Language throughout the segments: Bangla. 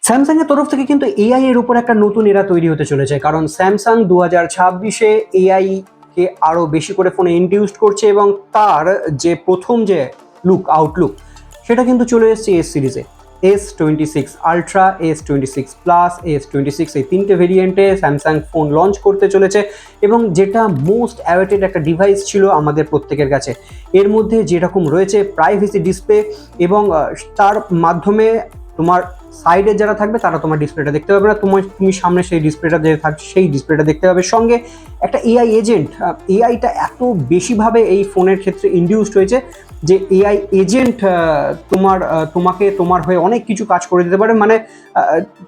স্যামসাং এর তরফ থেকে কিন্তু এআই এর উপর একটা নতুন এরা তৈরি হতে চলেছে, কারণ স্যামসাং 2026-এ এআই কে আরো বেশি করে ফোনে ইন্ট্রোডিউস করছে এবং তার যে প্রথম যে আউটলুক সেটা কিন্তু চলে এসেছে এস সিরিজে। S26 ultra, S26 plus, S26 এই তিনটে ভেরিয়েন্টে স্যামসাং ফোন লঞ্চ করতে চলেছে এবং যেটা মোস্ট অ্যাওয়েটেড একটা ডিভাইস ছিল আমাদের প্রত্যেকের কাছে। এর মধ্যে যেরকম রয়েছে প্রাইভেসি ডিসপ্লে এবং তার মাধ্যমে তোমার সাইডে যারা থাকবে তারা তোমার ডিসপ্লেটা দেখতে পাবে না, তুমি সামনে সেই ডিসপ্লেটা যে থাকছে সেই ডিসপ্লেটা দেখতে পাবে। সঙ্গে একটা এআই এজেন্ট, এআইটা এত বেশিভাবে এই ফোনের ক্ষেত্রে ইনডিউসড হয়েছে যে এআই এজেন্ট তোমার হয়ে অনেক কিছু কাজ করে দিতে পারে। মানে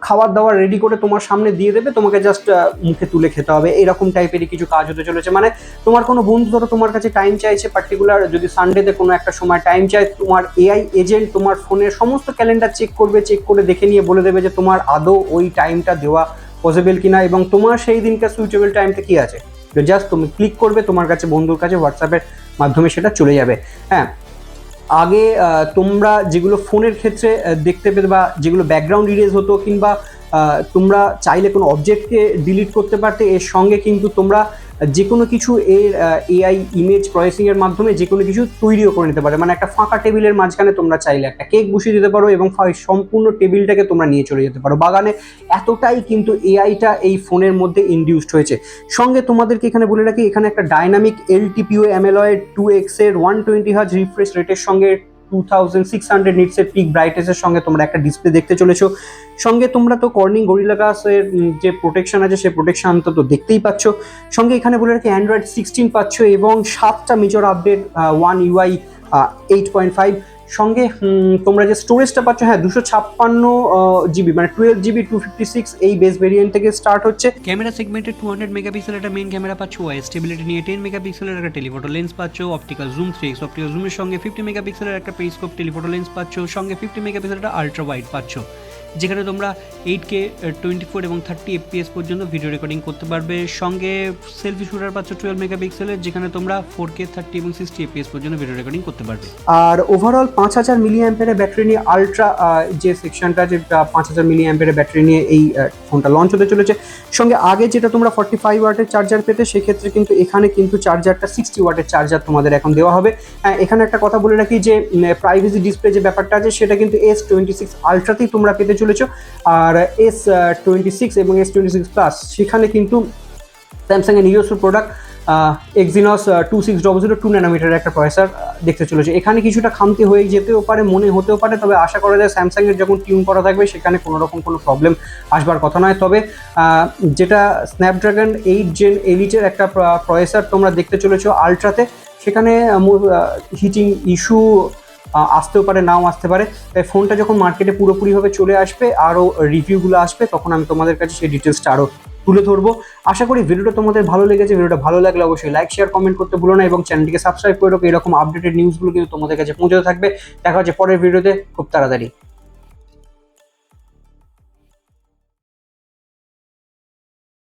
খাবার দাবার রেডি করে তোমার সামনে দিয়ে দেবে, তোমাকে জাস্ট মুখে তুলে খেতে হবে, এরকম টাইপেরই কিছু কাজ হতে চলেছে। মানে তোমার কোনো বন্ধু ধরো তোমার কাছে টাইম চাইছে, পার্টিকুলার যদি সানডেতে কোনো একটা সময় টাইম চায়, তোমার এআই এজেন্ট তোমার ফোনের সমস্ত ক্যালেন্ডার চেক করে দেখে নিয়ে বলে দেবে যে তোমার আদৌ ওই টাইমটা দেওয়া পসিবল কিনা এবং তোমার সেই দিনকার সুইটেবল টাইমটা কি আছে। জাস্ট তুমি ক্লিক করবে, তোমার কাছে বন্ধুর কাছে হোয়াটসঅ্যাপের মাধ্যমে সেটা চলে যাবে। হ্যাঁ, আগে তোমরা যেগুলো ফোনের ক্ষেত্রে দেখতে পেতে বা যেগুলো ব্যাকগ্রাউন্ড ইরেজ হতো কিংবা তোমরা চাইলে কোনো অবজেক্টকে ডিলিট করতে পারতে, এর সঙ্গে কিন্তু তোমরা যে কোনো কিছু এর এআই ইমেজ প্রসেসিংয়ের মাধ্যমে যে কোনো কিছু তৈরিও করে নিতে পারে। মানে একটা ফাঁকা টেবিলের মাঝখানে তোমরা চাইলে একটা কেক বসিয়ে দিতে পারো এবং সম্পূর্ণ টেবিলটাকে তোমরা নিয়ে চলে যেতে পারো বাগানে। এতটাই কিন্তু এআইটা এই ফোনের মধ্যে ইনডিউসড হয়েছে। সঙ্গে তোমাদেরকে এখানে বলে রাখি, এখানে একটা ডাইনামিক LTPO অ্যামোলেড 2x এর 120 হার্জ রিফ্রেশ রেটের সঙ্গে 2600 নিটসের পিক ব্রাইটনেসের সঙ্গে তোমরা একটা ডিসপ্লে দেখতে চলেছো। সঙ্গে তোমরা তো কর্নিং গরিলা গ্লাসের যে প্রোটেকশন আছে সেই প্রোটেকশন তো দেখতেই পাচ্ছ। সঙ্গে এখানে বলে রাখি Android 16 পাচ্ছ এবং 7টা মেজর আপডেট, One UI 8.5। সঙ্গে তোমরা যে স্টোরেজটা পাচ্ছ, হ্যাঁ 256 GB, মানে 12GB 256 এই বেস ভেরিয়েন্ট থেকে স্টার্ট হচ্ছে। ক্যামেরা সেগমেন্টে 200 মেগাপিক্সেলের একটা মেইন ক্যামেরা পাচ্ছ, ওয়াই স্টেবিলিটি নিয়ে 10 মেগাপিক্সেলের একটা টেলিফোটো লেন্স পাচ্ছ, অপটিক্যাল জুম 3x অপটিক্যাল জুমের সঙ্গে 50 মেগাপিক্সেলের একটা পেরিস্কোপ টেলিফোটো লেন্স পাচ্ছ, সঙ্গে 50 মেগাপিক্সেলের একটা আলট্রা ওয়াইড পাচ্ছ, যেখানে তোমরা 8K 24 এবং 30 FPS পর্যন্ত ভিডিও রেকর্ডিং করতে পারবে। সঙ্গে সেলফি শুটার পাচ্ছ 12 মেগাপিক্সেলের, যেখানে তোমরা 4K 30 এবং 60 FPS পর্যন্ত ভিডিও রেকর্ডিং করতে পারবে। আর ওভারঅল 5000 মিলি অ্যাম্পিয়ারের ব্যাটারি নিয়ে আলট্রা যে সেকশনটা, যে 5000 মিলি অ্যাম্পিয়ারের ব্যাটারি নিয়ে এই ফোনটা লঞ্চ হতে চলেছে। সঙ্গে আগে যেটা তোমরা 45 ওয়াটের চার্জার পেতে, সেক্ষেত্রে কিন্তু এখানে কিন্তু চার্জারটা 60 ওয়াটের চার্জার তোমাদের এখন দেওয়া হবে। এখানে একটা কথা বলে রাখি যে প্রাইভেসি ডিসপ্লে যে ব্যাপারটা আছে সেটা কিন্তু S26 আলট্রাতেই তোমরা পেতে চলেছো। আর S26 এবং S26 প্লাস সেখানে কিন্তু স্যামসাংয়ের নিজস্ব প্রোডাক্ট Exynos 2600 2 ন্যানোমিটারের একটা প্রসেসর দেখতে চলেছে। এখানে কিছুটা খামতি হয়ে যেতেও পারে, মনে হতেও পারে, তবে আশা করা যায় স্যামসাংয়ের যখন টিউন করা থাকবে সেখানে কোনো রকম কোনো প্রবলেম আসবার কথা নয়। তবে যেটা স্ন্যাপড্রাগন 8 Gen Elite-এর একটা প্রসেসর তোমরা দেখতে চলেছো আলট্রাতে, সেখানে হিটিং ইস্যু আসতেও পারে, নাও আসতে পারে। তাই ফোনটা যখন মার্কেটে পুরোপুরিভাবে চলে আসবে, আরও রিভিউগুলো আসবে, তখন আমি তোমাদের কাছে সেই ডিটেলসটা আরও তুলে ধরবো। আশা করি ভিডিওটা তোমাদের ভালো লেগেছে। ভিডিওটা ভালো লাগলে অবশ্যই লাইক শেয়ার কমেন্ট করতে ভুলো না এবং চ্যানেলটিকে সাবস্ক্রাইব করে রাখো। এরকম আপডেটেড নিউজগুলো কিন্তু তোমাদের কাছে পৌঁছতে থাকবে। দেখা হচ্ছে পরের ভিডিওতে খুব তাড়াতাড়ি।